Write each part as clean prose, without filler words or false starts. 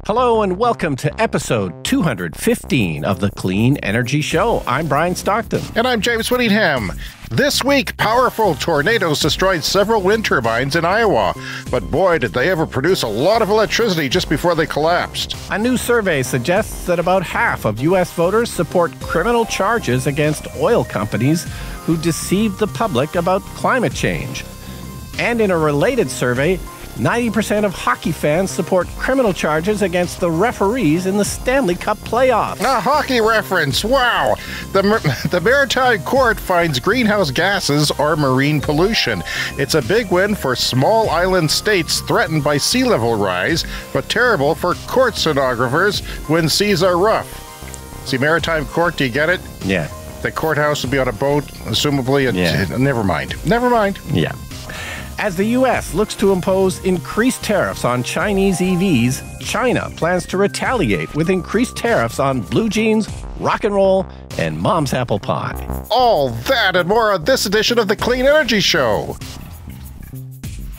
Hello and welcome to episode 215 of the Clean Energy Show. I'm Brian Stockton. And I'm James Whittingham. This week, powerful tornadoes destroyed several wind turbines in Iowa. But boy, did they ever produce a lot of electricity just before they collapsed. A new survey suggests that about half of U.S. voters support criminal charges against oil companies who deceived the public about climate change. And in a related survey, 90% of hockey fans support criminal charges against the referees in the Stanley Cup playoffs. A hockey reference, wow! The Maritime Court finds greenhouse gases are marine pollution. It's a big win for small island states threatened by sea level rise, but terrible for court stenographers when seas are rough. See, Maritime Court, do you get it? Yeah. The courthouse would be on a boat, assumably. Never mind. Yeah. As the U.S. looks to impose increased tariffs on Chinese EVs, China plans to retaliate with increased tariffs on blue jeans, rock and roll, and mom's apple pie. All that and more on this edition of the Clean Energy Show.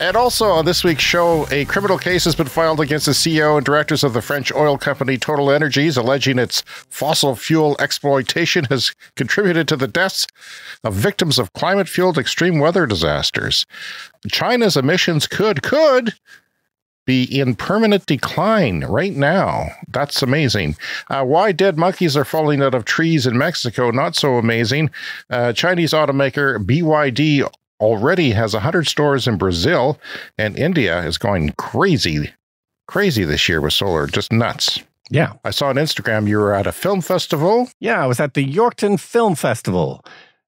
And also on this week's show, a criminal case has been filed against the CEO and directors of the French oil company Total Energies, alleging its fossil fuel exploitation has contributed to the deaths of victims of climate-fueled extreme weather disasters. China's emissions could be in permanent decline right now. That's amazing. Why dead monkeys are falling out of trees in Mexico, not so amazing. Chinese automaker BYD already has 100 stores in Brazil, and India is going crazy this year with solar, just nuts. Yeah. I saw on Instagram you were at a film festival. Yeah, I was at the Yorkton Film Festival,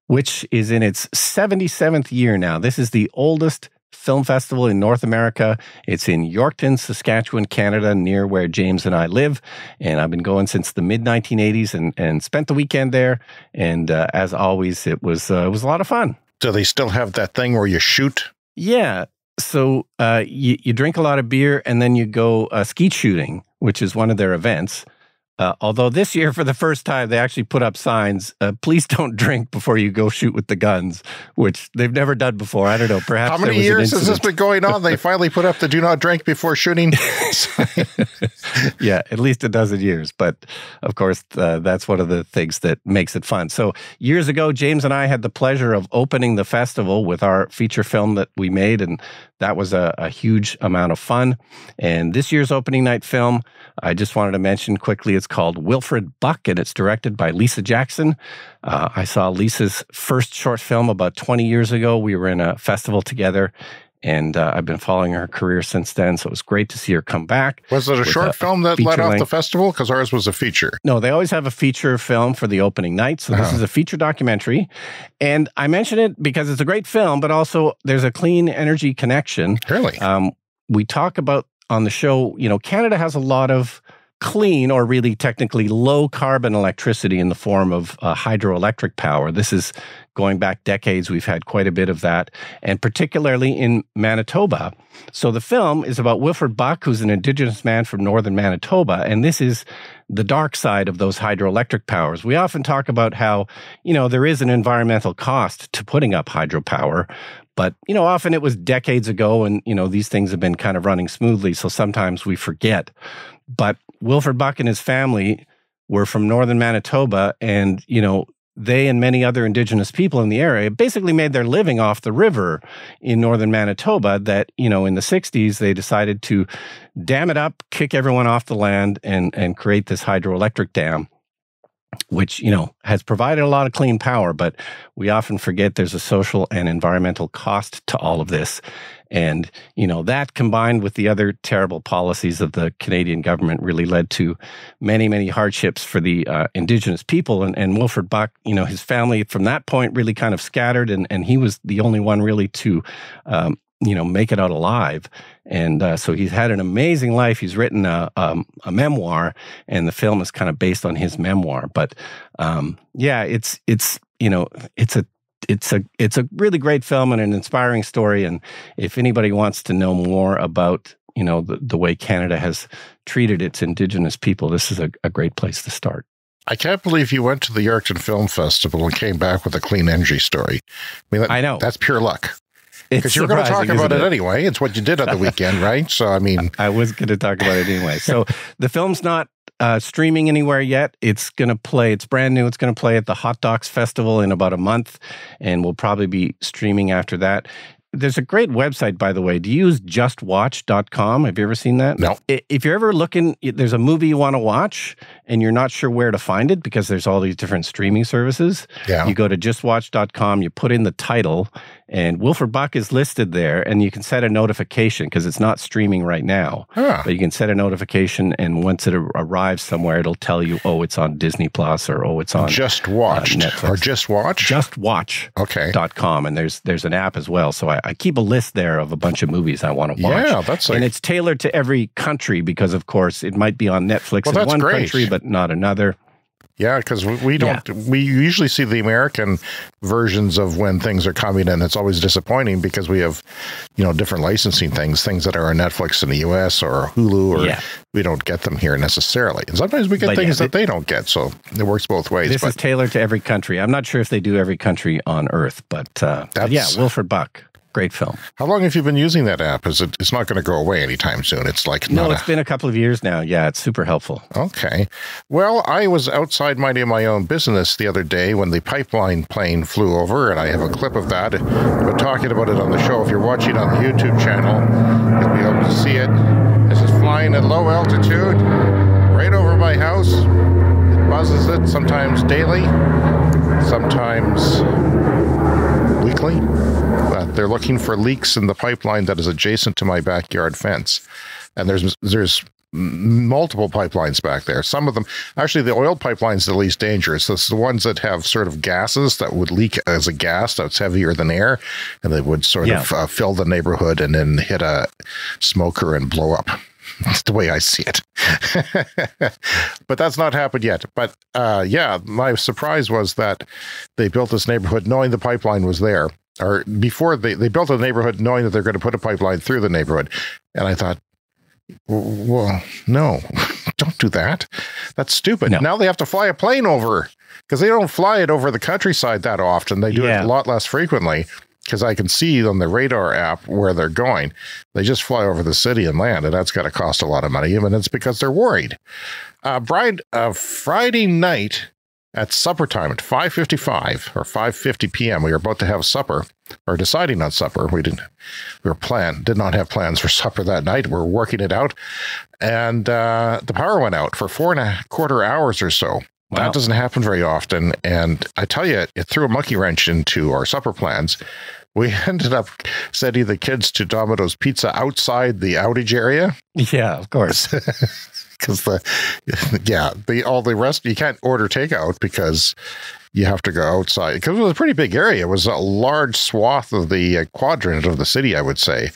which is in its 77th year now. This is the oldest film festival in North America. It's in Yorkton, Saskatchewan, Canada, near where James and I live. And I've been going since the mid-1980s and spent the weekend there. And as always, it was a lot of fun. Do they still have that thing where you shoot? Yeah. So you drink a lot of beer and then you go skeet shooting, which is one of their events. Although this year, for the first time, they actually put up signs, please don't drink before you go shoot with the guns, which they've never done before. I don't know. Perhaps how many years has this been going on? They finally put up the do not drink before shooting. Yeah, at least a dozen years. But of course, that's one of the things that makes it fun. So years ago, James and I had the pleasure of opening the festival with our feature film that we made, and that was a huge amount of fun. And this year's opening night film, I just wanted to mention quickly, it's called Wilfred Buck, and it's directed by Lisa Jackson. I saw Lisa's first short film about 20 years ago. We were in a festival together, and I've been following her career since then, so it was great to see her come back. Was it a short film that led off the festival? Because ours was a feature. No, they always have a feature film for the opening night, so this is a feature documentary. And I mention it because it's a great film, but also there's a clean energy connection. Really? We talk about on the show, Canada has a lot of clean, or really technically low carbon electricity in the form of hydroelectric power. This is going back decades. We've had quite a bit of that, and particularly in Manitoba. So the film is about Wilfred Buck, who's an Indigenous man from northern Manitoba, and this is the dark side of those hydroelectric powers. We often talk about how, there is an environmental cost to putting up hydropower, but, often it was decades ago, and, these things have been kind of running smoothly, so sometimes we forget. But Wilfred Buck and his family were from northern Manitoba, and, they and many other Indigenous people in the area basically made their living off the river in northern Manitoba that, in the 60s, they decided to dam it up, kick everyone off the land, and create this hydroelectric dam, which, has provided a lot of clean power, but we often forget there's a social and environmental cost to all of this. And, that combined with the other terrible policies of the Canadian government really led to many, many hardships for the Indigenous people. And Wilfred Buck, his family from that point really kind of scattered, and he was the only one really to, make it out alive. And so he's had an amazing life. He's written a memoir, and the film is kind of based on his memoir. But it's a really great film and an inspiring story. And if anybody wants to know more about the way Canada has treated its Indigenous people, this is a great place to start. I can't believe you went to the Yorkton Film Festival and came back with a clean energy story. I know. That's pure luck. Because you were going to talk about it anyway. It's what you did on the weekend, right? So, I mean... I was going to talk about it anyway. So the film's not streaming anywhere yet. It's going to play, it's brand new. It's going to play at the Hot Docs Festival in about a month, and we'll probably be streaming after that. There's a great website, by the way. Do you use justwatch.com? Have you ever seen that? No. If you're ever looking, there's a movie you want to watch and you're not sure where to find it because there's all these different streaming services. Yeah. You go to justwatch.com, you put in the title, and Wilford Buck is listed there, and you can set a notification because it's not streaming right now. Huh. But you can set a notification, and once it arrives somewhere, it'll tell you, oh, it's on Disney Plus, or oh, it's on Just Watched Netflix. Or Just Watch? Justwatch.com, and there's an app as well. So I keep a list there of a bunch of movies I want to watch. Yeah, that's like... And it's tailored to every country because, of course, it might be on Netflix in one country, but not another. Yeah, because we don't, we usually see the American versions of when things are coming, and it's always disappointing because we have, different licensing things that are on Netflix in the US or Hulu, or we don't get them here necessarily. And sometimes we get things that they don't get, so it works both ways. This is tailored to every country. I'm not sure if they do every country on Earth, but yeah, Wilford Buck. Great film. How long have you been using that app? It's not going to go away anytime soon. It's like... No, it's been a couple of years now. Yeah, it's super helpful. Okay. Well, I was outside minding my own business the other day when the pipeline plane flew over, and I have a clip of that. I've been talking about it on the show. If you're watching on the YouTube channel, you'll be able to see it. This is flying at low altitude, right over my house. It buzzes it sometimes daily, sometimes weekly. They're looking for leaks in the pipeline that is adjacent to my backyard fence. And there's multiple pipelines back there. Some of them, actually, the oil pipeline's the least dangerous. It's the ones that have sort of gases that would leak as a gas that's heavier than air, and they would sort of fill the neighborhood and then hit a smoker and blow up. That's the way I see it. But that's not happened yet. But yeah, my surprise was that they built this neighborhood knowing the pipeline was there. Or before they built a neighborhood knowing that they're going to put a pipeline through the neighborhood. And I thought, well, no, don't do that. That's stupid. No. Now they have to fly a plane over, because they don't fly it over the countryside that often. They do it a lot less frequently, because I can see on the radar app where they're going. They just fly over the city and land, and that's got to cost a lot of money. And it's because they're worried. Brian, Friday night, at supper time at 5:55 or 5:50 p.m., we were about to have supper, or deciding on supper. Did not have plans for supper that night. We're working it out. And the power went out for 4.25 hours or so. Wow. That doesn't happen very often. And I tell you, it threw a monkey wrench into our supper plans. We ended up sending the kids to Domino's Pizza outside the outage area. Yeah, of course. Because all the rest, you can't order takeout because you have to go outside. Because it was a pretty big area. It was a large swath of the quadrant of the city, I would say.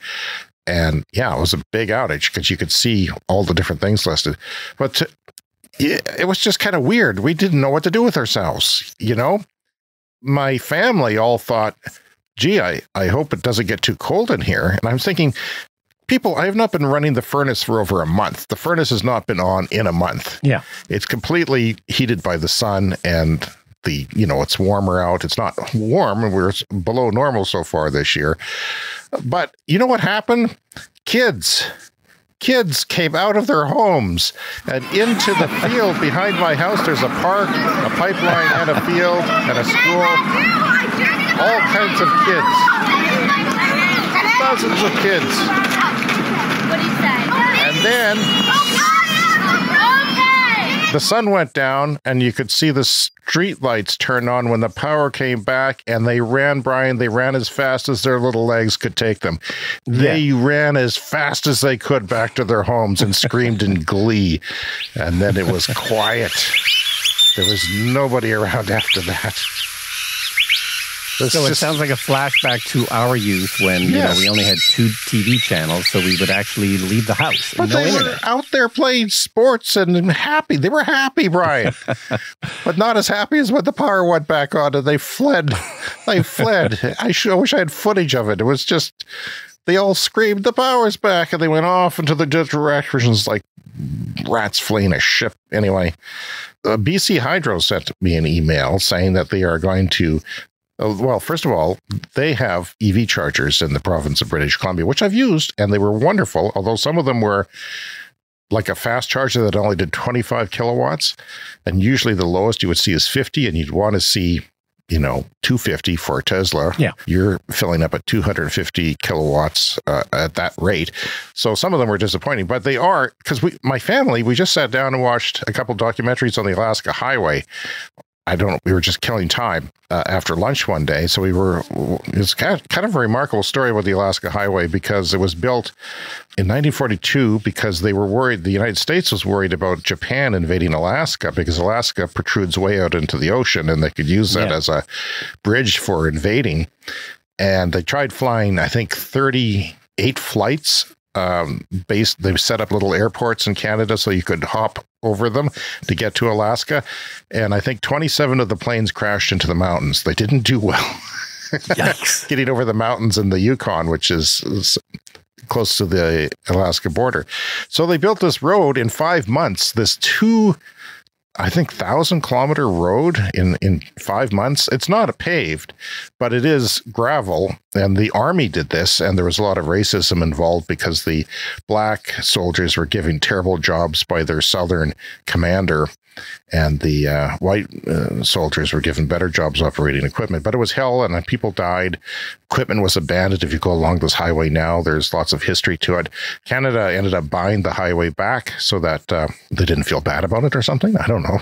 And yeah, it was a big outage because you could see all the different things listed. But it was just kind of weird. We didn't know what to do with ourselves. My family all thought, gee, I hope it doesn't get too cold in here. And I'm thinking, people, I have not been running the furnace for over a month. The furnace has not been on in a month. Yeah. It's completely heated by the sun, and it's warmer out. It's not warm, and we're below normal so far this year. But you know what happened? Kids came out of their homes and into the field behind my house. There's a park, a pipeline, and a field, and a school. All kinds of kids. Dozens of kids. And then the sun went down, and you could see the street lights turn on when the power came back, and they ran, Brian. They ran as fast as their little legs could take them. They ran as fast as they could back to their homes and screamed in glee. And then it was quiet. There was nobody around after that. So it sounds like a flashback to our youth when we only had 2 TV channels, so we would actually leave the house. But they were out there playing sports and happy. They were happy, Brian, but not as happy as when the power went back on and they fled. They fled. I wish I had footage of it. It was just, they all screamed, "The power's back," and they went off into the directions like rats fleeing a ship. Anyway, BC Hydro sent me an email saying that they are going to Well, first of all, they have EV chargers in the province of British Columbia, which I've used, and they were wonderful, although some of them were like a fast charger that only did 25 kilowatts. And usually the lowest you would see is 50, and you'd want to see, 250 for a Tesla. Yeah. You're filling up at 250 kilowatts at that rate. So some of them were disappointing, but they are, because my family, we just sat down and watched a couple documentaries on the Alaska Highway. We were just killing time after lunch one day. So it's kind of a remarkable story about the Alaska Highway, because it was built in 1942 because they were worried, the United States was worried about Japan invading Alaska, because Alaska protrudes way out into the ocean and they could use that as a bridge for invading. And they tried flying, I think, 38 flights. They set up little airports in Canada so you could hop over them to get to Alaska. And I think 27 of the planes crashed into the mountains. They didn't do well. Yikes. Getting over the mountains in the Yukon, which is close to the Alaska border. So they built this road in 5 months, this 1,000-kilometer road in 5 months. It's not paved, but it is gravel. And the army did this, and there was a lot of racism involved because the black soldiers were given terrible jobs by their southern commander, and the white soldiers were given better jobs operating equipment. But it was hell, and people died. Equipment was abandoned. If you go along this highway now, there's lots of history to it. Canada ended up buying the highway back so that they didn't feel bad about it or something. I don't know.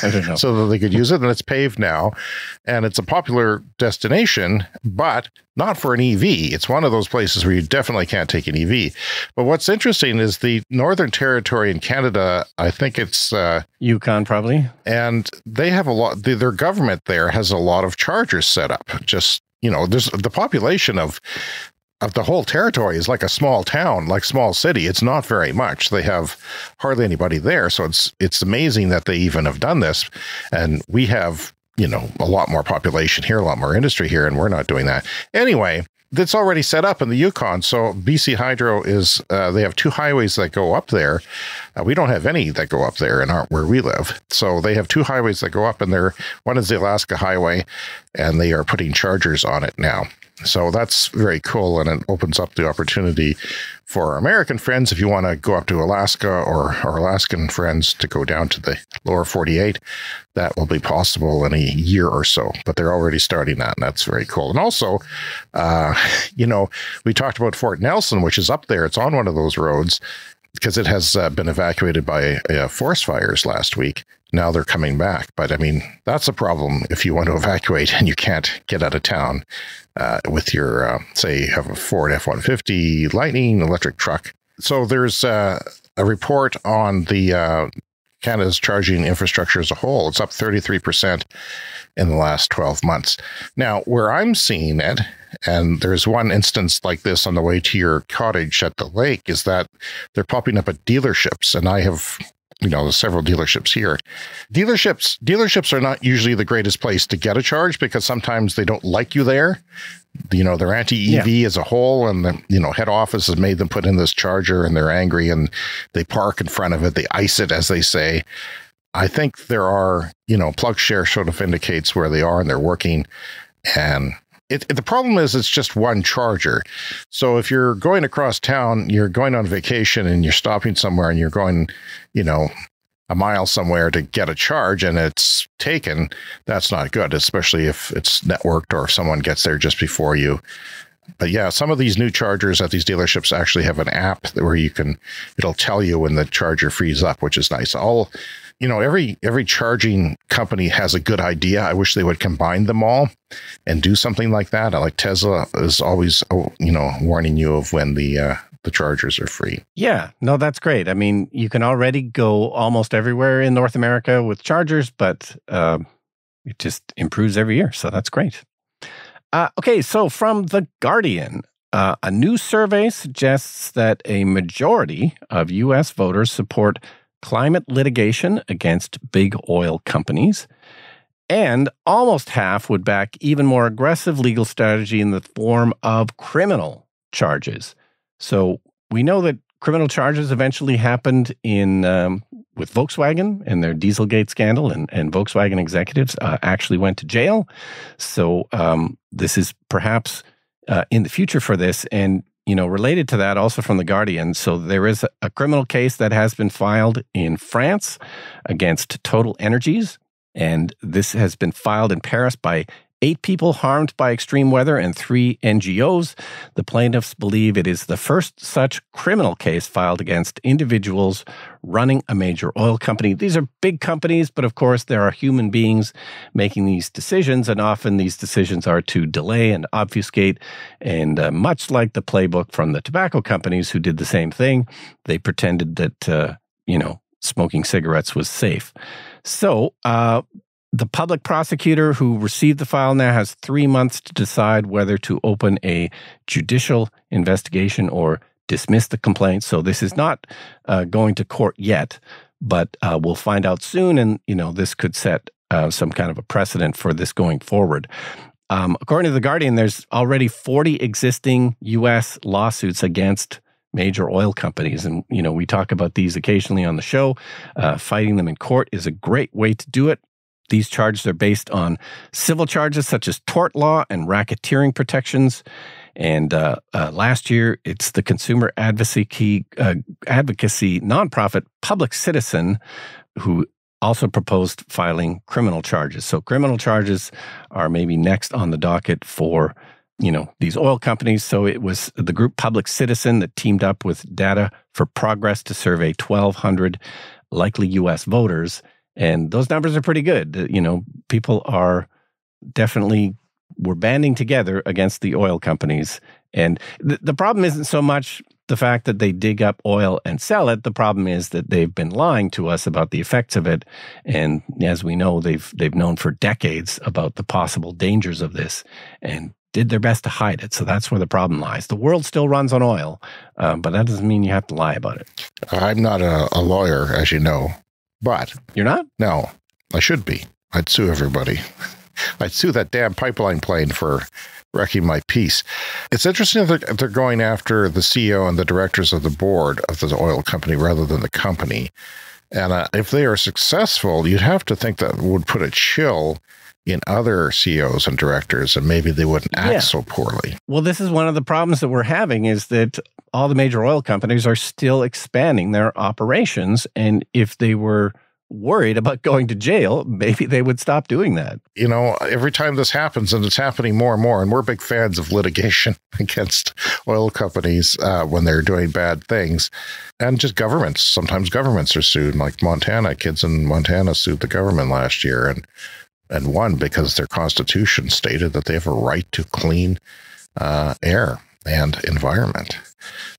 I don't know. So that they could use it, and it's paved now. And it's a popular destination, but not for an EV. It's one of those places where you definitely can't take an EV. But what's interesting is the Northern Territory in Canada, I think it's Yukon, probably. And they have a lot, their government there has a lot of chargers set up. Just, there's the population of the whole territory is like a small town, like small city. It's not very much. They have hardly anybody there. So it's amazing that they even have done this. And we have, a lot more population here, a lot more industry here, and we're not doing that. Anyway, that's already set up in the Yukon. So BC Hydro is, they have 2 highways that go up there. We don't have any that go up there and aren't where we live. So they have 2 highways that go up, and one is the Alaska Highway, and they are putting chargers on it now. So that's very cool, and it opens up the opportunity for our American friends, if you want to go up to Alaska, or our Alaskan friends to go down to the lower 48, that will be possible in a year or so. But they're already starting that, and that's very cool. And also, we talked about Fort Nelson, which is up there. It's on one of those roads because it has been evacuated by forest fires last week. Now they're coming back. But I mean, that's a problem if you want to evacuate and you can't get out of town with your, say, you have a Ford F-150 Lightning electric truck. So there's a report on the Canada's charging infrastructure as a whole. It's up 33% in the last 12 months. Now, where I'm seeing it, and there's one instance like this on the way to your cottage at the lake, is that they're popping up at dealerships, and I have several dealerships here. Dealerships are not usually the greatest place to get a charge because sometimes they don't like you there. They're anti-EV as a whole, and the head office has made them put in this charger, and they're angry, and they park in front of it. They ice it, as they say. I think there are, PlugShare sort of indicates where they are, and they're working. And the problem is it's just one charger. So if you're going across town, you're going on vacation and you're stopping somewhere and you're going, a mile somewhere to get a charge and it's taken, that's not good, especially if it's networked or if someone gets there just before you. But yeah, some of these new chargers at these dealerships actually have an app where it'll tell you when the charger frees up, which is nice. Every charging company has a good idea. I wish they would combine them all and do something like that. I like Tesla is always, warning you of when the chargers are free. Yeah, no, that's great. I mean, you can already go almost everywhere in North America with chargers, but it just improves every year. So that's great. Okay, so from The Guardian, a new survey suggests that a majority of U.S. voters support climate litigation against big oil companies, and almost half would back even more aggressive legal strategy in the form of criminal charges. So we know that criminal charges eventually happened in with Volkswagen and their Dieselgate scandal, and Volkswagen executives actually went to jail. So this is perhaps in the future for this. And, related to that, also from The Guardian, so there is a criminal case that has been filed in France against Total Energies. And this has been filed in Paris by 8 people harmed by extreme weather and 3 NGOs. The plaintiffs believe it is the first such criminal case filed against individuals running a major oil company. These are big companies, but of course there are human beings making these decisions, and often these decisions are to delay and obfuscate. And much like the playbook from the tobacco companies who did the same thing, they pretended that, smoking cigarettes was safe. So, the public prosecutor who received the file now has 3 months to decide whether to open a judicial investigation or dismiss the complaint. So this is not going to court yet, but we'll find out soon. And, this could set some kind of a precedent for this going forward. According to The Guardian, there's already 40 existing U.S. lawsuits against major oil companies. And, we talk about these occasionally on the show. Fighting them in court is a great way to do it. These charges are based on civil charges such as tort law and racketeering protections. And last year, it's the consumer advocacy nonprofit Public Citizen who also proposed filing criminal charges. So criminal charges are maybe next on the docket for, these oil companies. So it was the group Public Citizen that teamed up with Data for Progress to survey 1,200 likely U.S. voters. And those numbers are pretty good. People are definitely, we're banding together against the oil companies. And the problem isn't so much the fact that they dig up oil and sell it. The problem is that they've been lying to us about the effects of it. And as we know, they've known for decades about the possible dangers of this and did their best to hide it. So that's where the problem lies. The world still runs on oil, but that doesn't mean you have to lie about it. I'm not a lawyer, as you know. But you're not? No, I should be. I'd sue everybody. I'd sue that damn pipeline plane for wrecking my peace. It's interesting that they're going after the CEO and the directors of the board of the oil company rather than the company. And if they are successful, you'd have to think that would put a chill in other CEOs and directors, and maybe they wouldn't act so poorly. Well, this is one of the problems that we're having, is that all the major oil companies are still expanding their operations. And if they were worried about going to jail, maybe they would stop doing that. Every time this happens, and it's happening more and more, and we're big fans of litigation against oil companies when they're doing bad things, and just governments. Sometimes governments are sued, like Montana. Kids in Montana sued the government last year and won because their constitution stated that they have a right to clean air and environment.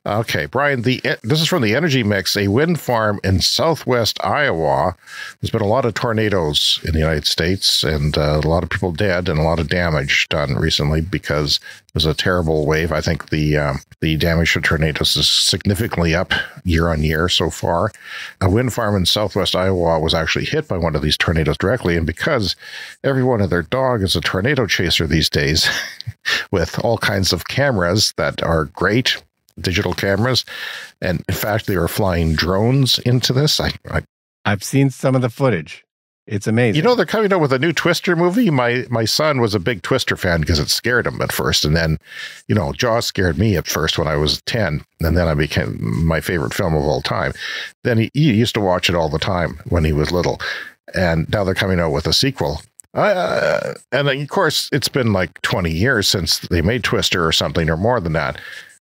Okay, Brian, this is from the Energy Mix, a wind farm in southwest Iowa. There's been a lot of tornadoes in the United States, and a lot of people dead and a lot of damage done recently because it was a terrible wave. I think the damage from tornadoes is significantly up year on year so far. A wind farm in southwest Iowa was actually hit by one of these tornadoes directly, and because everyone and their dog is a tornado chaser these days with all kinds of cameras that are great, digital cameras, and in fact they are flying drones into this. I've seen some of the footage. It's amazing. They're coming out with a new Twister movie. My son was a big Twister fan because it scared him at first, and then Jaws scared me at first when I was 10, and then I became my favorite film of all time. Then he used to watch it all the time when he was little, and now they're coming out with a sequel. And of course it's been like 20 years since they made Twister or something, or more than that.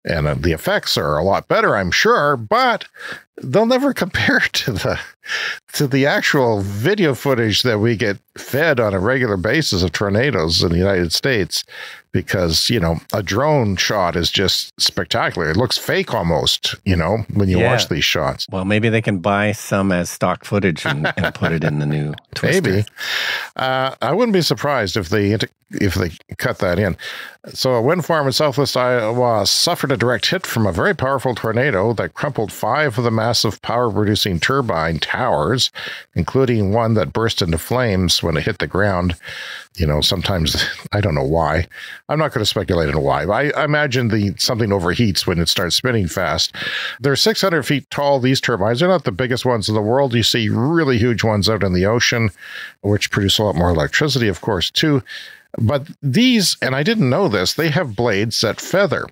And the effects are a lot better, I'm sure, but they'll never compare to the actual video footage that we get fed on a regular basis of tornadoes in the United States, because, a drone shot is just spectacular. It looks fake almost, when you watch these shots. Well, maybe they can buy some as stock footage and put it in the new Twister. Maybe. I wouldn't be surprised if they if they cut that in. So a wind farm in southwest Iowa suffered a direct hit from a very powerful tornado that crumpled 5 of the massive power-producing turbine towers, including one that burst into flames when it hit the ground. You know, sometimes, I don't know why. I'm not going to speculate on why, but I imagine something overheats when it starts spinning fast. They're 600 feet tall, these turbines. They're not the biggest ones in the world. You see really huge ones out in the ocean, which produce a lot more electricity, of course, too. But these, and I didn't know this, they have blades that feather.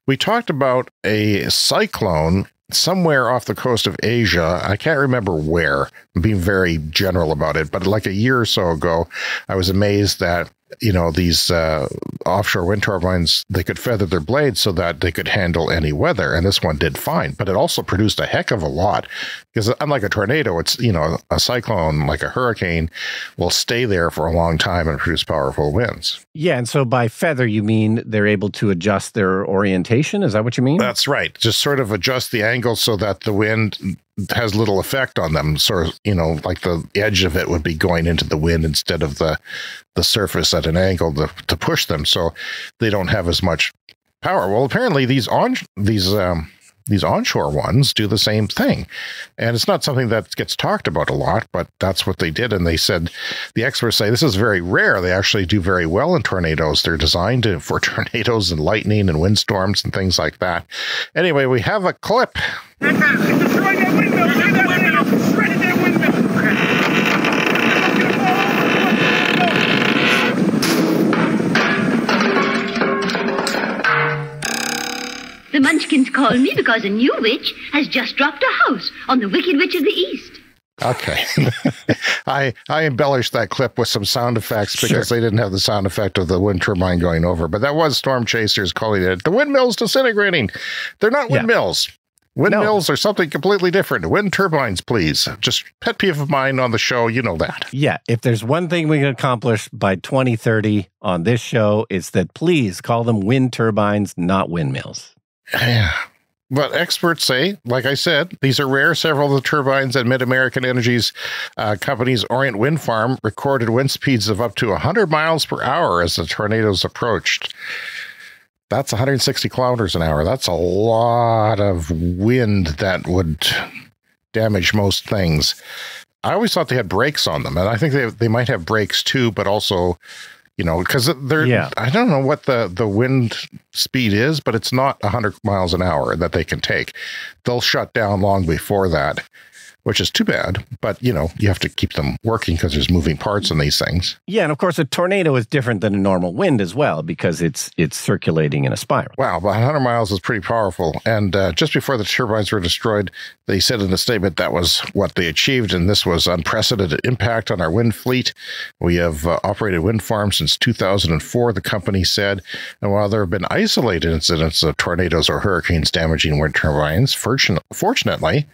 We talked about a cyclone somewhere off the coast of Asia. I can't remember where. I'm being very general about it, but like a year or so ago, I was amazed that, you know, these offshore wind turbines, they could feather their blades so that they could handle any weather. And this one did fine, but it also produced a heck of a lot because unlike a tornado, it's, you know, a cyclone like a hurricane will stay there for a long time and produce powerful winds. Yeah. And so by feather, you mean they're able to adjust their orientation? Is that what you mean? That's right. Just sort of adjust the angle so that the wind has little effect on them. Sort of, you know, like the edge of it would be going into the wind instead of the surface at an angle to push them, so they don't have as much power. Well, apparently these onshore ones do the same thing, and it's not something that gets talked about a lot, but that's what they did. And they said, the experts say this is very rare. They actually do very well in tornadoes. They're designed for tornadoes and lightning and windstorms and things like that. Anyway, we have a clip. The Munchkins call me because a new witch has just dropped a house on the Wicked Witch of the East. Okay. I embellished that clip with some sound effects because they didn't have the sound effect of the wind turbine going over. But that was storm chasers calling it the windmills disintegrating. They're not windmills. Windmills are something completely different. Wind turbines, please. Just pet peeve of mine on the show. You know that. Yeah. If there's one thing we can accomplish by 2030 on this show, it's that please call them wind turbines, not windmills. Yeah. But experts say, like I said, these are rare. Several of the turbines at Mid-American Energy's company's Orient Wind Farm recorded wind speeds of up to 100 miles per hour as the tornadoes approached. That's 160 kilometers an hour. That's a lot of wind that would damage most things. I always thought they had brakes on them, and I think they might have brakes too, but also, you know, because they're, I don't know what the wind speed is, but it's not 100 miles an hour that they can take. They'll shut down long before that, which is too bad. But, you know, you have to keep them working because there's moving parts in these things. Yeah, and of course, a tornado is different than a normal wind as well because it's circulating in a spiral. Wow, but 100 miles is pretty powerful. And just before the turbines were destroyed, they said in a statement that was what they achieved, and this was unprecedented impact on our wind fleet. We have operated wind farms since 2004, the company said. And while there have been isolated incidents of tornadoes or hurricanes damaging wind turbines, fortunately,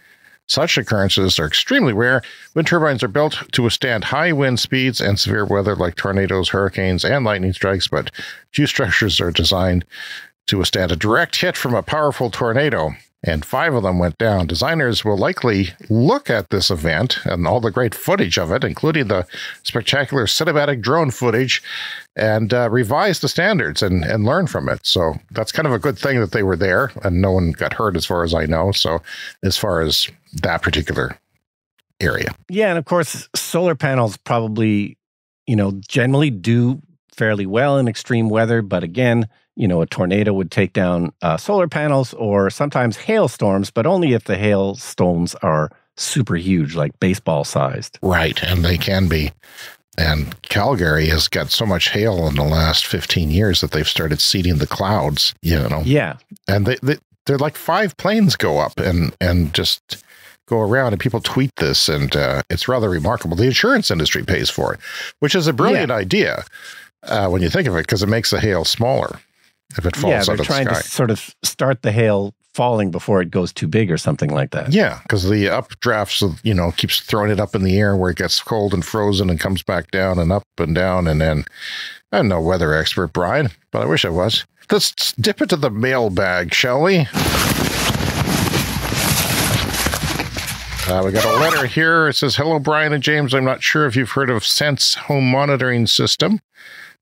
such occurrences are extremely rare. Wind turbines are built to withstand high wind speeds and severe weather like tornadoes, hurricanes, and lightning strikes, but few structures are designed to withstand a direct hit from a powerful tornado, and 5 of them went down. Designers will likely look at this event and all the great footage of it, including the spectacular cinematic drone footage, and revise the standards and learn from it. So that's kind of a good thing that they were there, and no one got hurt as far as I know. So as far as that particular area. Yeah, and of course, solar panels probably, you know, generally do fairly well in extreme weather, but again, you know, a tornado would take down solar panels or sometimes hailstorms, but only if the hailstones are super huge, like baseball sized. Right, and they can be. And Calgary has got so much hail in the last 15 years that they've started seeding the clouds, you know. Yeah. And they're like 5 planes go up and just go around, and people tweet this, and it's rather remarkable. The insurance industry pays for it, which is a brilliant idea when you think of it, because it makes the hail smaller if it falls out of the sky. Yeah, they're trying to sort of start the hail falling before it goes too big or something like that. Yeah, because the updrafts, you know, keeps throwing it up in the air where it gets cold and frozen and comes back down and up and down. And then, I'm no weather expert, Brian, but I wish I was. Let's dip into the mailbag, shall we? We got a letter here. It says, "Hello, Brian and James. I'm not sure if you've heard of Sense home monitoring system.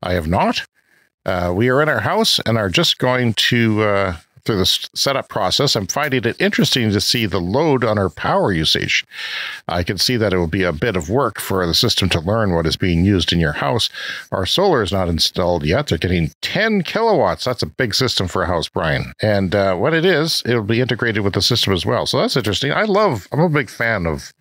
I have not. We are in our house and are just going to, through the setup process. I'm finding it interesting to see the load on our power usage. I can see that it will be a bit of work for the system to learn what is being used in your house. Our solar is not installed yet. They're getting 10 kilowatts. That's a big system for a house, Brian. And what it is, it'll be integrated with the system as well. So that's interesting. I'm a big fan of,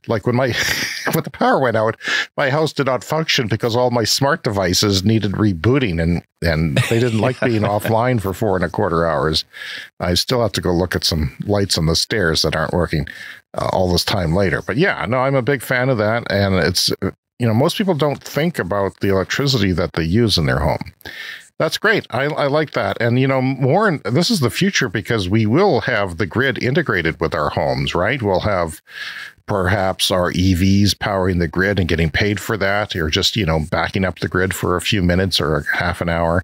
like when when the power went out, my house did not function because all my smart devices needed rebooting and they didn't like being offline for 4.25 hours. I still have to go look at some lights on the stairs that aren't working all this time later. But yeah, no, I'm a big fan of that. And it's, most people don't think about the electricity that they use in their home. That's great. I like that. And, this is the future because we will have the grid integrated with our homes, right? We'll have perhaps our EVs powering the grid and getting paid for that, or just, backing up the grid for a few minutes or a half an hour.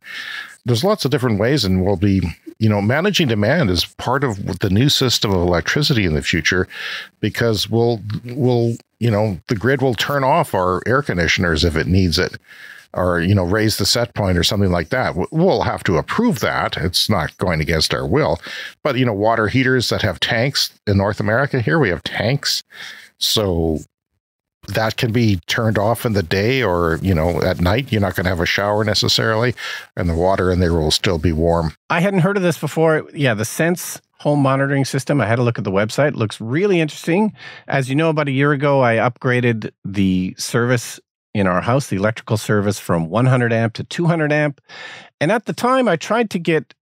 There's lots of different ways, and we'll be, managing demand is part of the new system of electricity in the future, because the grid will turn off our air conditioners if it needs it, or, raise the set point or something like that. We'll have to approve that. It's not going against our will. But, water heaters that have tanks in North America, here we have tanks. So that can be turned off in the day, or, at night. You're not going to have a shower necessarily, and the water in there will still be warm. I hadn't heard of this before. Yeah, the Sense home monitoring system. I had a look at the website. It looks really interesting. As you know, about a year ago, I upgraded the service in our house, the electrical service, from 100 amp to 200 amp. And at the time, I tried to get,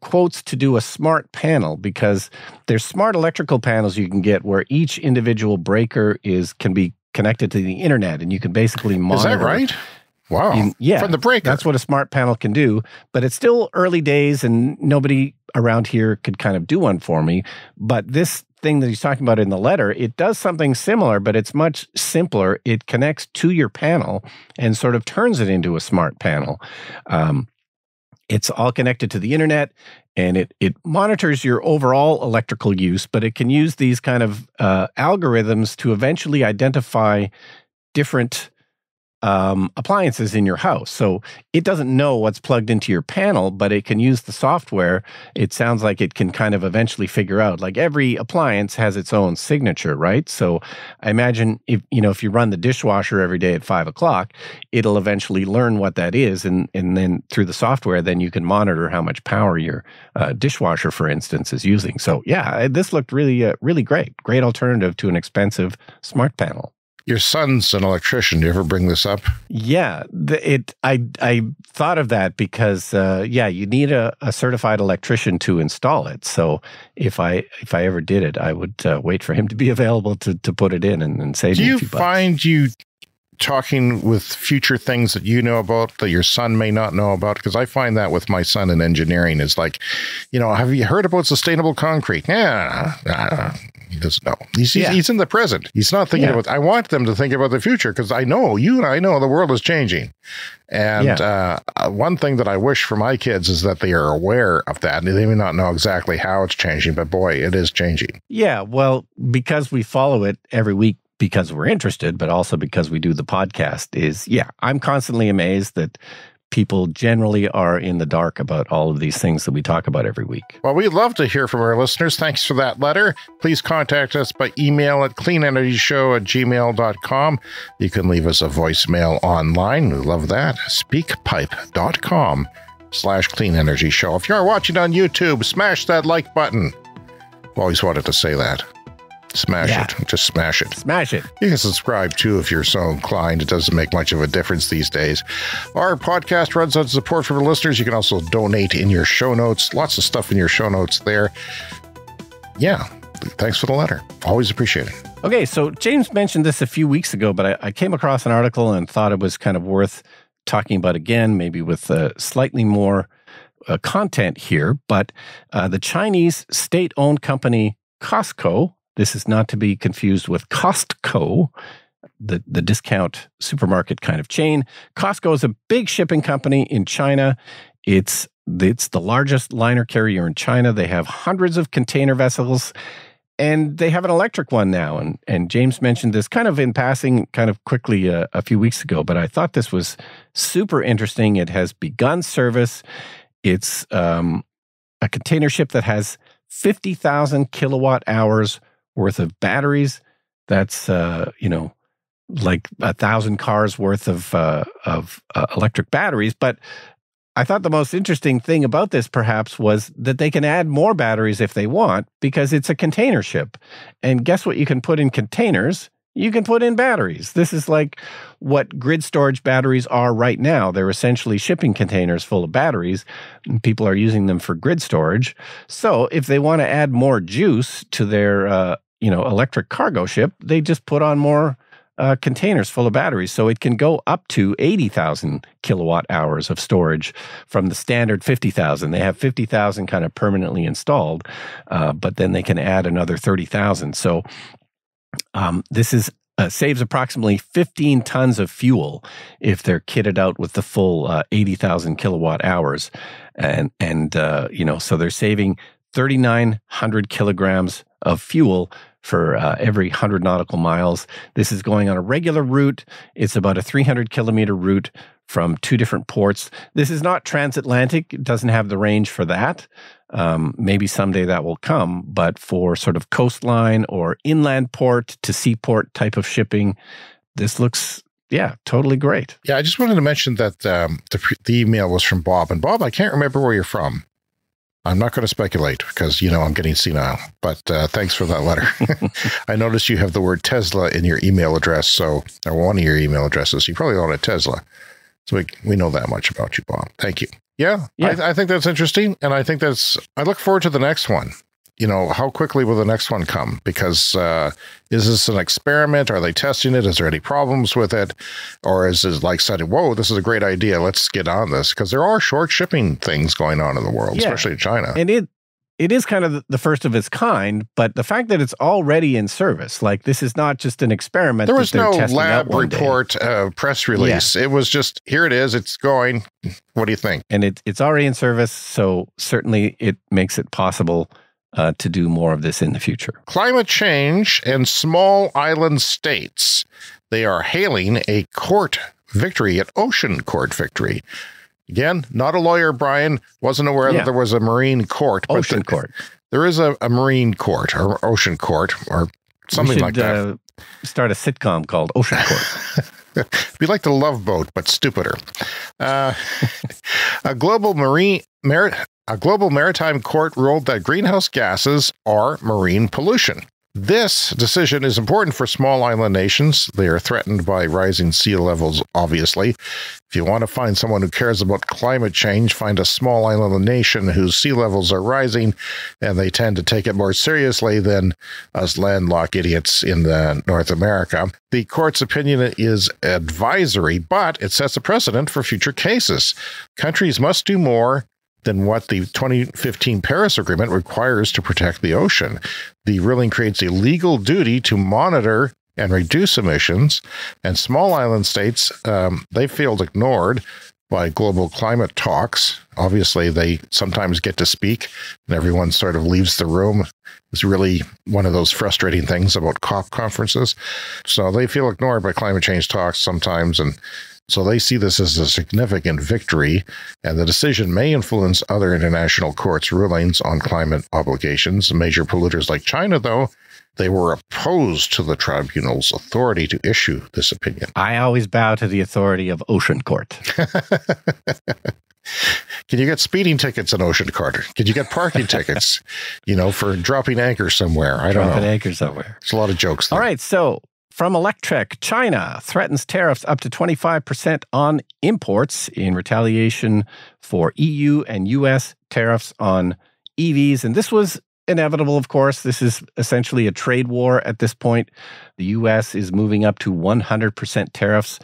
quotes to do a smart panel, because there's smart electrical panels you can get where each individual breaker can be connected to the internet, and you can basically monitor. Is that right? Wow. Yeah. From the breaker. That's what a smart panel can do. But it's still early days, and nobody around here could kind of do one for me. But this thing that he's talking about in the letter, it does something similar, but it's much simpler. It connects to your panel and sort of turns it into a smart panel. It's all connected to the internet, and it monitors your overall electrical use, but it can use these kind of algorithms to eventually identify different appliances in your house. So it doesn't know what's plugged into your panel, but it can use the software. It sounds like it can kind of eventually figure out, like, every appliance has its own signature, right? So I imagine if you run the dishwasher every day at 5 o'clock, it'll eventually learn what that is. And then through the software, then you can monitor how much power your dishwasher, for instance, is using. So yeah, this looked really, really great. Great alternative to an expensive smart panel. Your son's an electrician. Do you ever bring this up? Yeah, I thought of that because you need a certified electrician to install it. So if I ever did it, I would wait for him to be available to put it in and save me a few bucks. Do you find you talking with future things that you know about that your son may not know about? Because I find that with my son in engineering is like, have you heard about sustainable concrete? Yeah. He doesn't know. He's in the present. He's not thinking about. I want them to think about the future, because I know you and I know the world is changing. And one thing that I wish for my kids is that they are aware of that. They may not know exactly how it's changing, but boy, it is changing. Yeah, well, because we follow it every week, because we're interested, but also because we do the podcast, I'm constantly amazed that people generally are in the dark about all of these things that we talk about every week. Well, we'd love to hear from our listeners. Thanks for that letter. Please contact us by email at cleanenergyshow@gmail.com. You can leave us a voicemail online. We love that. Speakpipe.com/cleanenergyshow. If you're watching on YouTube, smash that like button. I've always wanted to say that. Smash it. Just smash it. Smash it. You can subscribe too if you're so inclined. It doesn't make much of a difference these days. Our podcast runs on support from our listeners. You can also donate in your show notes. Lots of stuff in your show notes there. Yeah. Thanks for the letter. Always appreciate it. Okay. So James mentioned this a few weeks ago, but I came across an article and thought it was kind of worth talking about again, maybe with slightly more content here. But the Chinese state-owned company Costco, this is not to be confused with Costco, the discount supermarket kind of chain. Costco is a big shipping company in China. It's the largest liner carrier in China. They have hundreds of container vessels, And they have an electric one now. And James mentioned this kind of in passing, kind of quickly a few weeks ago, but I thought this was super interesting. It has begun service. It's a container ship that has 50,000 kilowatt hours worth of batteries. That's, like 1,000 cars worth of electric batteries. But I thought the most interesting thing about this perhaps was that they can add more batteries if they want, because it's a container ship. And guess what you can put in containers? You can put in batteries. This is like what grid storage batteries are right now. They're essentially shipping containers full of batteries, and people are using them for grid storage. So if they want to add more juice to their electric cargo ship, they just put on more containers full of batteries. So it can go up to 80,000 kilowatt hours of storage from the standard 50,000. They have 50,000 kind of permanently installed, but then they can add another 30,000. So this is saves approximately 15 tons of fuel if they're kitted out with the full 80,000 kilowatt hours. And so they're saving 3,900 kilograms of fuel for every 100 nautical miles. This is going on a regular route. It's about a 300-kilometer route from 2 different ports. This is not transatlantic. It doesn't have the range for that. Maybe someday that will come, but for sort of coastline or inland port to seaport type of shipping, this looks, totally great. Yeah, I just wanted to mention that the email was from Bob. And Bob, I can't remember where you're from. I'm not going to speculate because, I'm getting senile, but thanks for that letter. I noticed you have the word Tesla in your email address, or one of your email addresses. You probably own a Tesla. So we know that much about you, Bob. Thank you. Yeah. I think that's interesting. And I look forward to the next one. How quickly will the next one come? Because is this an experiment? Are they testing it? Is there any problems with it? Or is it like saying, whoa, this is a great idea. Let's get on this. Because there are short shipping things going on in the world, especially in China. And it is kind of the first of its kind, but the fact that it's already in service, like this is not just an experiment. There was no lab report, press release. Yeah. It was just, here it is, it's going. What do you think? And it's already in service, so certainly it makes it possible to do more of this in the future. Climate change and small island states. They are hailing a court victory, an ocean court victory. Again, not a lawyer, Brian. Wasn't aware that there was a marine court. Ocean court. There is a marine court or ocean court or something like that. Start a sitcom called Ocean Court. Be like the Love Boat, but stupider. A global maritime court ruled that greenhouse gases are marine pollution. This decision is important for small island nations. They are threatened by rising sea levels, obviously. If you want to find someone who cares about climate change, find a small island nation whose sea levels are rising, and they tend to take it more seriously than us landlocked idiots in North America. The court's opinion is advisory, but it sets a precedent for future cases. Countries must do more than what the 2015 Paris Agreement requires to protect the ocean. The ruling creates a legal duty to monitor and reduce emissions, and small island states, they feel ignored by global climate talks. Obviously, they sometimes get to speak, and everyone sort of leaves the room. It's really one of those frustrating things about COP conferences. So they feel ignored by climate change talks sometimes, and so they see this as a significant victory, and the decision may influence other international courts' rulings on climate obligations. Major polluters like China, though, they were opposed to the tribunal's authority to issue this opinion. I always bow to the authority of Ocean Court. Can you get speeding tickets in Ocean Court? Can you get parking tickets, for dropping anchor somewhere? I don't know. Dropping anchor somewhere. There's a lot of jokes there. All right, so from Electrek, China threatens tariffs up to 25% on imports in retaliation for EU and US tariffs on EVs. And this was inevitable, of course. This is essentially a trade war at this point. The US is moving up to 100% tariffs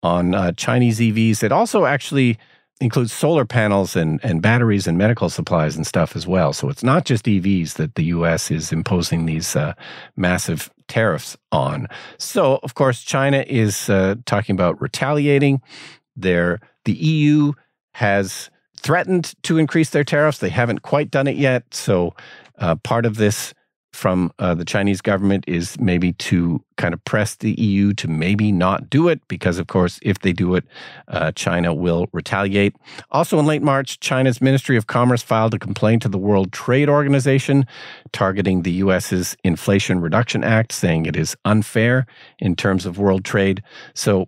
on Chinese EVs. It also actually includes solar panels and batteries and medical supplies and stuff as well. So it's not just EVs that the US is imposing these massive tariffs on. So, of course, China is talking about retaliating. The EU has threatened to increase their tariffs. They haven't quite done it yet. So part of this from the Chinese government is maybe to kind of press the EU to maybe not do it, because, of course, if they do it, China will retaliate. Also in late March, China's Ministry of Commerce filed a complaint to the World Trade Organization targeting the U.S.'s Inflation Reduction Act, saying it is unfair in terms of world trade. So,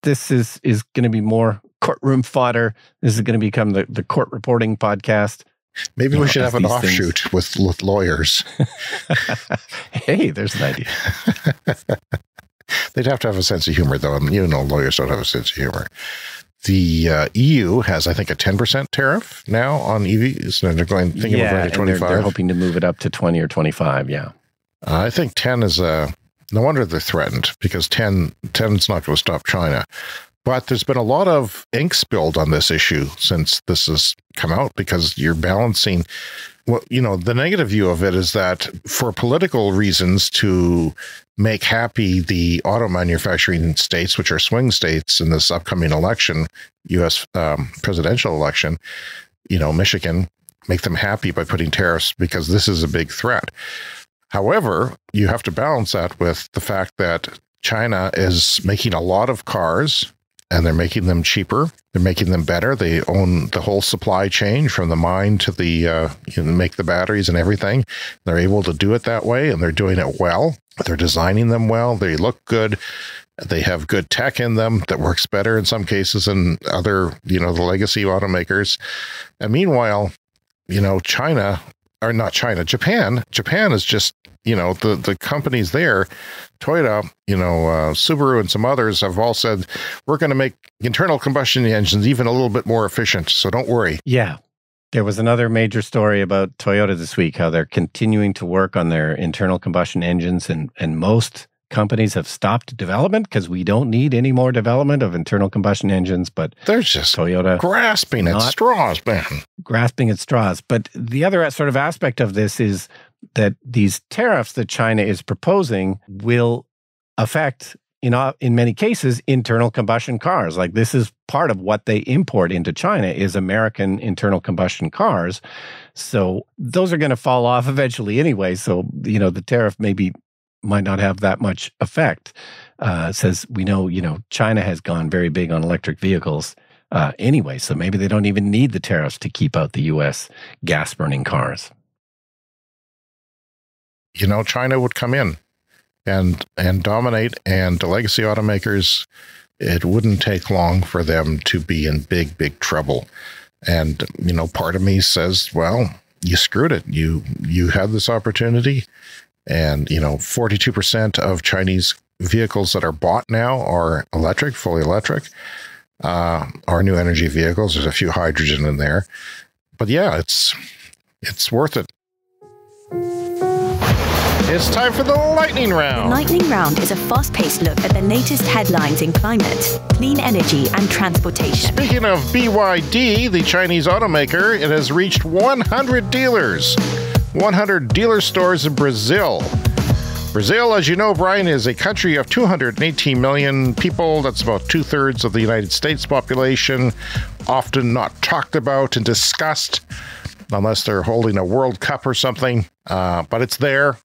this is going to be more courtroom fodder. This is going to become the court reporting podcast. Maybe we should have an offshoot with lawyers. Hey, there's an idea. They'd have to have a sense of humor, though. Lawyers don't have a sense of humor. The EU has, I think, a 10% tariff now on EVs, and they're going to 25. They're hoping to move it up to 20 or 25. Yeah, I think 10 is no wonder they're threatened, because 10 is not going to stop China. But there's been a lot of ink spilled on this issue since this has come out, because you're balancing. Well, the negative view of it is that for political reasons, to make happy the auto manufacturing states, which are swing states in this upcoming election, U.S. Presidential election, Michigan, make them happy by putting tariffs, because this is a big threat. However, you have to balance that with the fact that China is making a lot of cars, and they're making them cheaper. They're making them better. They own the whole supply chain from the mine to the make the batteries and everything. They're able to do it that way, and they're doing it well. They're designing them well. They look good. They have good tech in them that works better in some cases than other, the legacy automakers. And meanwhile, Japan is just, the companies there, Toyota, Subaru and some others have all said, we're going to make internal combustion engines even a little bit more efficient. So don't worry. Yeah. There was another major story about Toyota this week, how they're continuing to work on their internal combustion engines, and most companies have stopped development because we don't need any more development of internal combustion engines. But they're just Toyota grasping at straws, man. Grasping at straws. But the other sort of aspect of this is that these tariffs that China is proposing will affect, in many cases, internal combustion cars. Like, this is part of what they import into China is American internal combustion cars. So those are going to fall off eventually anyway. So, the tariff might not have that much effect. Says, we know, China has gone very big on electric vehicles anyway. So maybe they don't even need the tariffs to keep out the U.S. gas-burning cars. China would come in and dominate, and the legacy automakers, it wouldn't take long for them to be in big, big trouble. And, part of me says, well, you screwed it. You had this opportunity, and, 42% of Chinese vehicles that are bought now are electric, fully electric, are new energy vehicles. There's a few hydrogen in there. But yeah, it's worth it. It's time for the Lightning Round. The Lightning Round is a fast-paced look at the latest headlines in climate, clean energy, and transportation. Speaking of BYD, the Chinese automaker, it has reached 100 dealers, 100 dealer stores in Brazil. Brazil, as you know, Brian, is a country of 218 million people. That's about 2/3 of the United States population, often not talked about and discussed unless they're holding a World Cup or something. But it's there.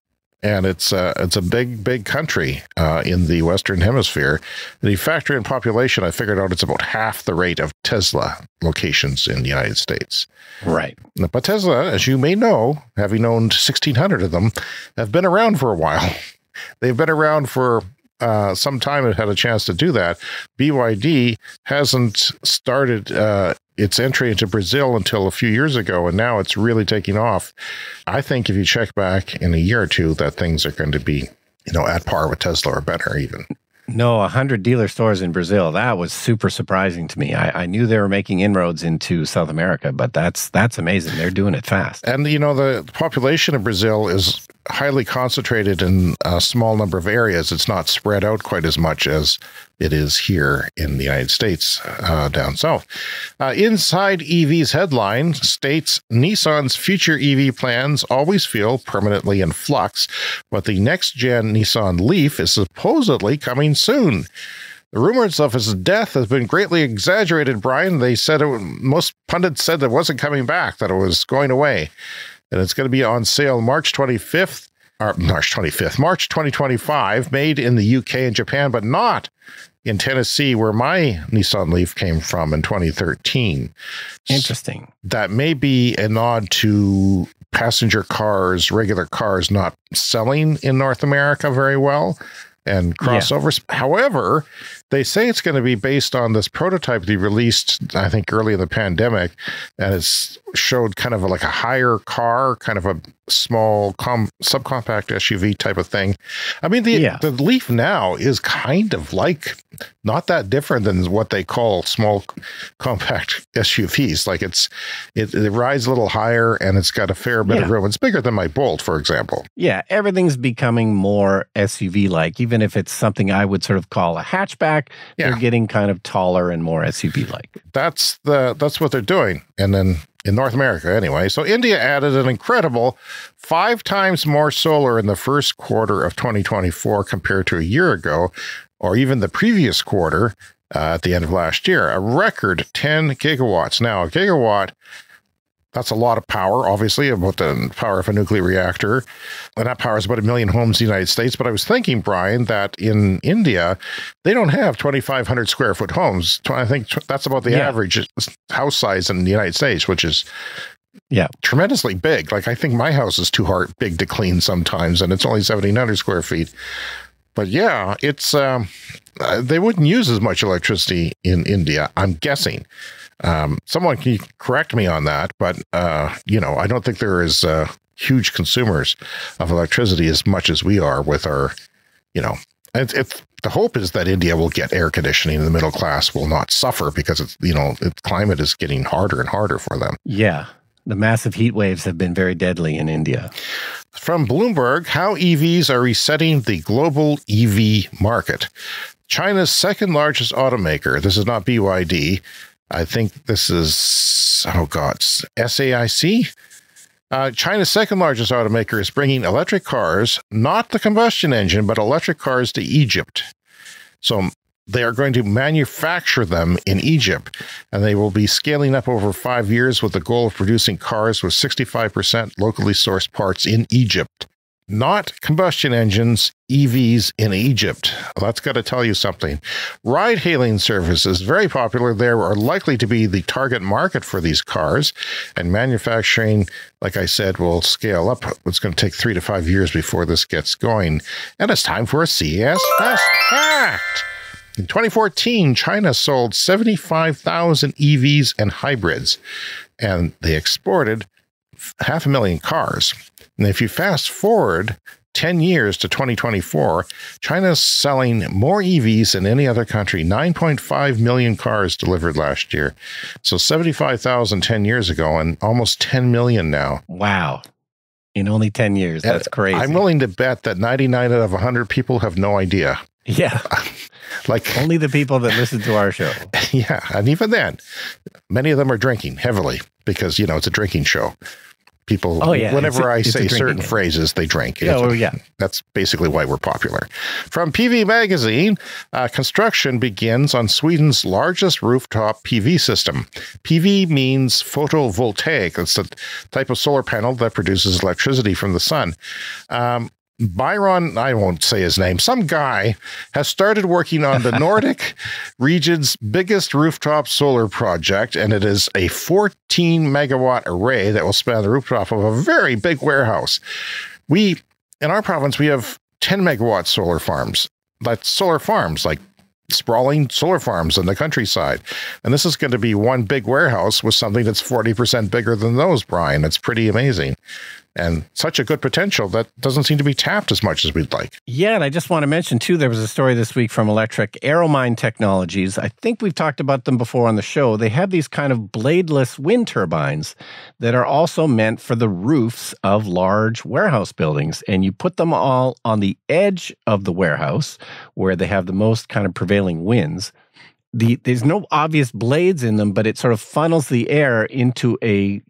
And it's a big, big country in the Western Hemisphere. The factor in population, I figured out it's about half the rate of Tesla locations in the United States. Right. But Tesla, as you may know, having owned 1,600 of them, have been around for a while. They've been around for some time and had a chance to do that. BYD hasn't started its entry into Brazil until a few years ago, and now it's really taking off. I think if you check back in a year or two, that things are going to be, at par with Tesla or better even. No, 100 dealer stores in Brazil. That was super surprising to me. I knew they were making inroads into South America, but that's amazing. They're doing it fast. And, the population of Brazil is highly concentrated in a small number of areas. It's not spread out quite as much as it is here in the United States, down south. Inside EV's headline states Nissan's future EV plans always feel permanently in flux, but the next-gen Nissan Leaf is supposedly coming soon. The rumors of his death has been greatly exaggerated, Brian. They said most pundits said it wasn't coming back, that it was going away. And it's going to be on sale March 25th. March 25th, March 2025, made in the UK and Japan, but not in Tennessee, where my Nissan Leaf came from in 2013. Interesting. That may be a nod to passenger cars, regular cars, not selling in North America very well, and crossovers. Yeah. However, they say it's going to be based on this prototype they released, I think, early in the pandemic, and it's showed kind of like a higher car, kind of a small subcompact SUV type of thing. I mean, the Leaf now is kind of like not that different than what they call small compact SUVs. Like it rides a little higher and it's got a fair bit of room. It's bigger than my Bolt, for example. Yeah, everyth's becoming more SUV-like, even if it's something I would sort of call a hatchback. They're getting kind of taller and more SUV-like. That's what they're doing. And then in North America anyway. So India added an incredible 5 times more solar in the first quarter of 2024 compared to a year ago, or even the previous quarter at the end of last year. A record 10 gigawatts. Now, a gigawatt, that's a lot of power, obviously, about the power of a nuclear reactor. And that powers about 1 million homes in the United States. But I was thinking, Brian, that in India, they don't have 2,500 square foot homes. I think that's about the average house size in the United States, which is tremendously big. Like, I think my house is too big to clean sometimes, and it's only 1,700 square feet. But yeah, it's they wouldn't use as much electricity in India, I'm guessing. Someone can correct me on that, but I don't think there is huge consumers of electricity as much as we are with our, the hope is that India will get air conditioning and the middle class will not suffer because its climate is getting harder and harder for them. Yeah. The massive heat waves have been very deadly in India. From Bloomberg, how EVs are resetting the global EV market. China's second largest automaker, this is not BYD, I think this is, SAIC? China's second largest automaker is bringing electric cars, not the combustion engine, but electric cars to Egypt. So they are going to manufacture them in Egypt, and they will be scaling up over 5 years with the goal of producing cars with 65% locally sourced parts in Egypt. Not combustion engines, EVs in Egypt. Well, that's got to tell you something. Ride-hailing services, very popular there, are likely to be the target market for these cars. And manufacturing, like I said, will scale up. It's going to take 3 to 5 years before this gets going. And it's time for a CES Fast Fact. In 2014, China sold 75,000 EVs and hybrids, and they exported 500,000 cars. And if you fast forward 10 years to 2024, China's selling more EVs than any other country, 9.5 million cars delivered last year. So 75,000 10 years ago and almost 10 million now. Wow. In only 10 years. That's crazy. I'm willing to bet that 99 out of 100 people have no idea. Yeah. Like only the people that listen to our show. Yeah. And even then, many of them are drinking heavily because, it's a drinking show. People, whenever I say certain phrases, they drink. That's basically why we're popular. From PV Magazine, construction begins on Sweden's largest rooftop PV system. PV means photovoltaic. It's the type of solar panel that produces electricity from the sun. Byron, I won't say his name, some guy has started working on the Nordic region's biggest rooftop solar project, and it is a 14-megawatt array that will span the rooftop of a very big warehouse. In our province, we have 10-megawatt solar farms. That's solar farms, like sprawling solar farms in the countryside. And this is going to be one big warehouse with something that's 40% bigger than those, Brian. It's pretty amazing. And such a good potential that doesn't seem to be tapped as much as we'd like. Yeah, and I just want to mention, too, there was a story this week from Electric Aeromine Technologies. I think we've talked about them before on the show. They have these kind of bladeless wind turbines that are also meant for the roofs of large warehouse buildings. And you put them all on the edge of the warehouse where they have the most kind of prevailing winds. There's no obvious blades in them, but it sort of funnels the air into a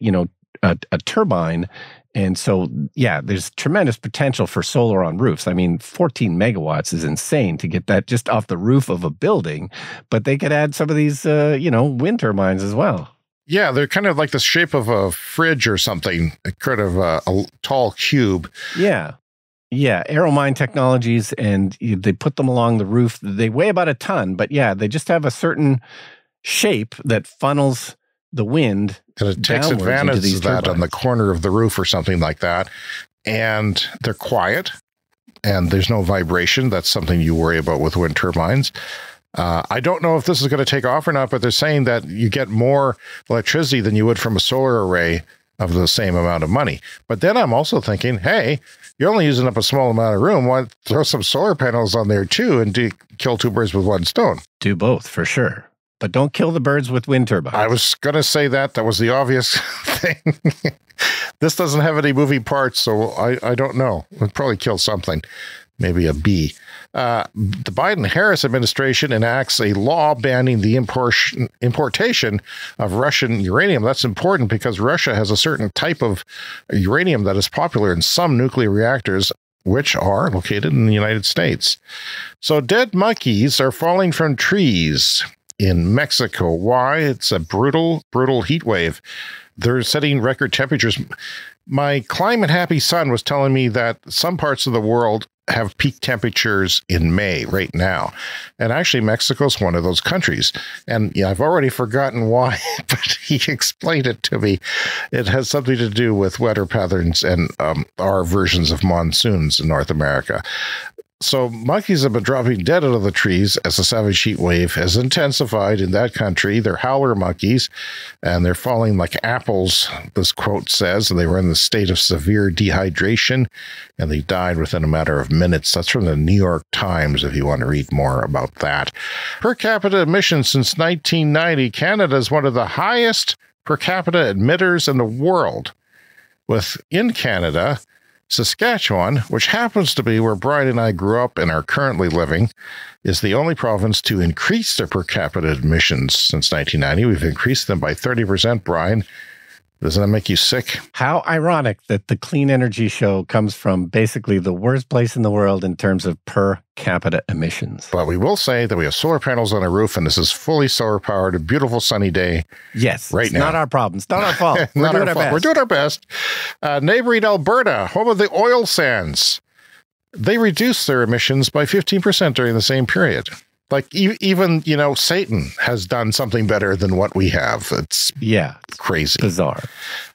turbine. And so, there's tremendous potential for solar on roofs. I mean, 14 megawatts is insane to get that just off the roof of a building, but they could add some of these, wind turbines as well. Yeah, they're kind of like the shape of a fridge or something, kind of a tall cube. Yeah. Yeah, Aeromine Technologies, and they put them along the roof. They weigh about a ton, but yeah, they just have a certain shape that funnels the wind. And it takes advantage of that on the corner of the roof or something like that. And they're quiet, and there's no vibration. That's something you worry about with wind turbines. I don't know if this is going to take off or not, but they're saying that you get more electricity than you would from a solar array of the same amount of money. But then I'm also thinking, hey, you're only using up a small amount of room. Why not throw some solar panels on there too and kill two birds with one stone? Do both, for sure. But don't kill the birds with wind turbines. I was going to say that. That was the obvious thing. This doesn't have any moving parts, so I don't know. It'll probably kill something. Maybe a bee. The Biden-Harris administration enacts a law banning the importation of Russian uranium. That's important because Russia has a certain type of uranium that is popular in some nuclear reactors, which are located in the United States. So dead monkeys are falling from trees in Mexico. Why? It's a brutal, brutal heat wave. They're setting record temperatures. My climate-happy son was telling me that some parts of the world have peak temperatures in May right now. And actually, Mexico's one of those countries. And yeah, I've already forgotten why, but he explained it to me. It has something to do with weather patterns and our versions of monsoons in North America. So monkeys have been dropping dead out of the trees as the savage heat wave has intensified in that country. They're howler monkeys, and they're falling like apples, this quote says, and they were in the state of severe dehydration, and they died within a matter of minutes. That's from the New York Times, if you want to read more about that. Per capita emissions since 1990, Canada is one of the highest per capita emitters in the world. Within Canada, Saskatchewan, which happens to be where Brian and I grew up and are currently living, is the only province to increase their per capita emissions since 1990. We've increased them by 30%, Brian. Doesn't that make you sick? How ironic that the Clean Energy Show comes from basically the worst place in the world in terms of per capita emissions. But we will say that we have solar panels on our roof, and this is fully solar-powered, a beautiful sunny day. Yes, right now. Not our problem. It's not our fault. We're doing our best. We're doing our best. Neighboring Alberta, home of the oil sands, they reduced their emissions by 15% during the same period. Like even, Satan has done something better than what we have. It's crazy. Bizarre.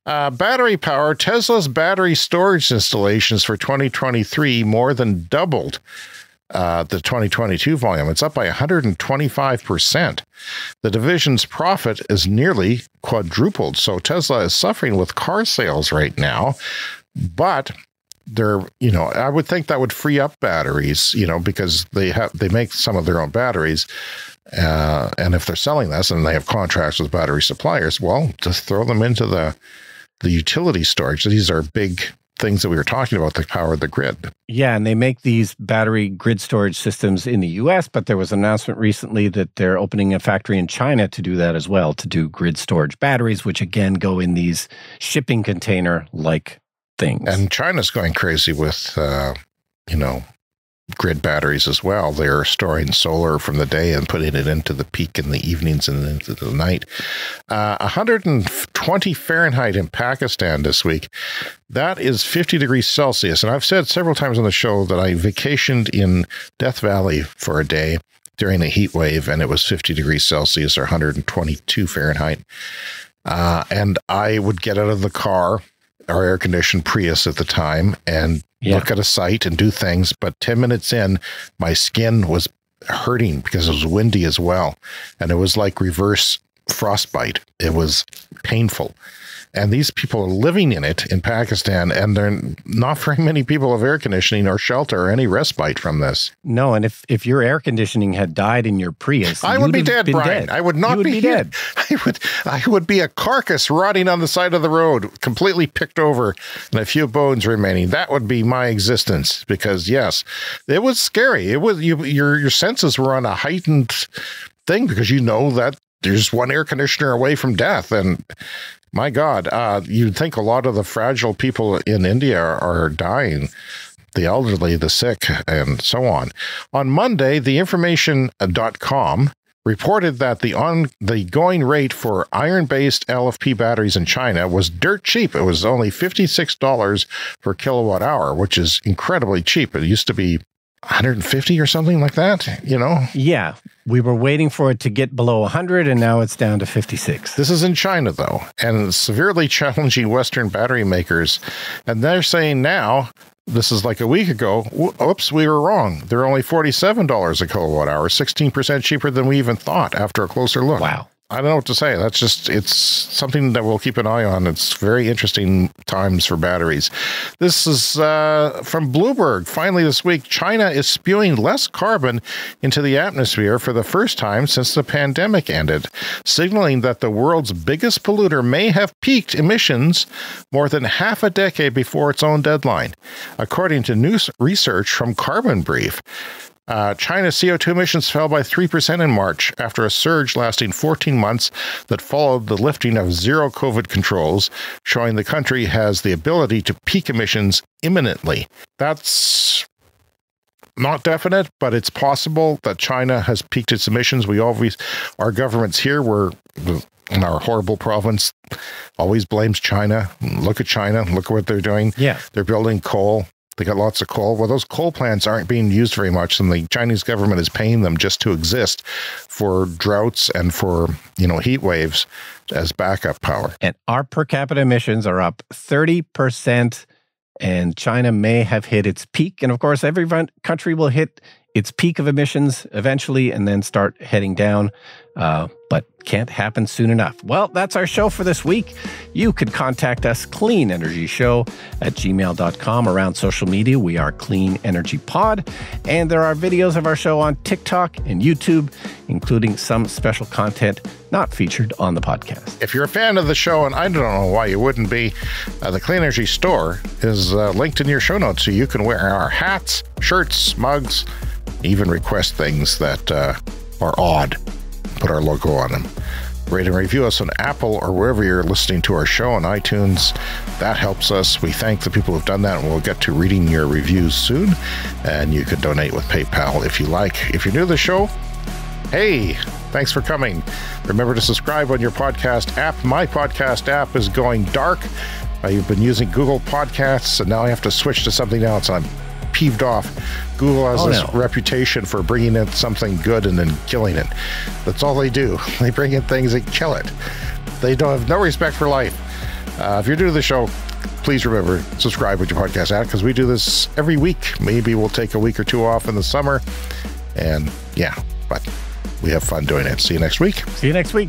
Battery power. Tesla's battery storage installations for 2023 more than doubled the 2022 volume. It's up by 125%. The division's profit is nearly quadrupled. So Tesla is suffering with car sales right now, but I would think that would free up batteries, because they make some of their own batteries. And if they're selling this and they have contracts with battery suppliers, well, just throw them into the utility storage. These are big things that we were talking about that power the grid. Yeah, and they make these battery grid storage systems in the U.S., but there was an announcement recently that they're opening a factory in China to do that as well, to do grid storage batteries, which again go in these shipping container-like things. And China's going crazy with, grid batteries as well. They're storing solar from the day and putting it into the peak in the evenings and into the night. 120 Fahrenheit in Pakistan this week. That is 50 degrees Celsius. And I've said several times on the show that I vacationed in Death Valley for a day during a heat wave, and it was 50 degrees Celsius or 122 Fahrenheit. And I would get out of the car, our air-conditioned Prius at the time, and look at a site and do things. But 10 minutes in, my skin was hurting because it was windy as well. And it was like reverse frostbite. It was painful. And these people are living in it in Pakistan, and they're not very many people have air conditioning or shelter or any respite from this. No, and if your air conditioning had died in your Prius, I would be dead, Brian. I would not be dead. I would be a carcass rotting on the side of the road, completely picked over, and a few bones remaining. That would be my existence. Because yes, it was scary. It was your senses were on a heightened thing because you know that there's one air conditioner away from death. And my God, you'd think a lot of the fragile people in India are dying, the elderly, the sick, and so on. On Monday, theinformation.com reported that the going rate for iron-based LFP batteries in China was dirt cheap. It was only $56 per kilowatt hour, which is incredibly cheap. It used to be 150 or something like that, you know? Yeah. We were waiting for it to get below 100, and now it's down to 56. This is in China, though, and severely challenging Western battery makers. And they're saying now, this is like a week ago, oops, we were wrong. They're only $47 a kilowatt hour, 16% cheaper than we even thought after a closer look. Wow. I don't know what to say. That's just, it's something that we'll keep an eye on. It's very interesting times for batteries. This is from Bloomberg. Finally this week, China is spewing less carbon into the atmosphere for the first time since the pandemic ended, signaling that the world's biggest polluter may have peaked emissions more than half a decade before its own deadline, according to new research from Carbon Brief. China's CO2 emissions fell by 3% in March after a surge lasting 14 months that followed the lifting of zero COVID controls, showing the country has the ability to peak emissions imminently. That's not definite, but it's possible that China has peaked its emissions. Our governments here in our horrible province always blames China. Look at China. Look at what they're doing. Yeah. They're building coal. They got lots of coal. Well, those coal plants aren't being used very much, and the Chinese government is paying them just to exist for droughts and for, heat waves as backup power. And our per capita emissions are up 30%, and China may have hit its peak. And of course, every country will hit its peak of emissions eventually and then start heading down, but can't happen soon enough. Well, that's our show for this week. You could contact us, cleanenergyshow@gmail.com. Around social media, we are Clean Energy Pod, and there are videos of our show on TikTok and YouTube, including some special content not featured on the podcast. If you're a fan of the show, and I don't know why you wouldn't be, the Clean Energy store is linked in your show notes, so you can wear our hats, shirts, mugs, even request things that are odd. Put our logo on them. Rate and review us on Apple or wherever you're listening to our show on iTunes. That helps us. We thank the people who've done that, and we'll get to reading your reviews soon. And you can donate with PayPal if you like. If you're new to the show, hey, thanks for coming. Remember to subscribe on your podcast app. My podcast app is going dark. I've been using Google Podcasts, and now I have to switch to something else. I'm peeved off. Google has this reputation for bringing in something good and then killing it. That's all they do. They bring in things and kill it. They don't have no respect for life. If you're new to the show, please remember, subscribe with your podcast app, because we do this every week. Maybe we'll take a week or two off in the summer. And but we have fun doing it. See you next week. See you next week.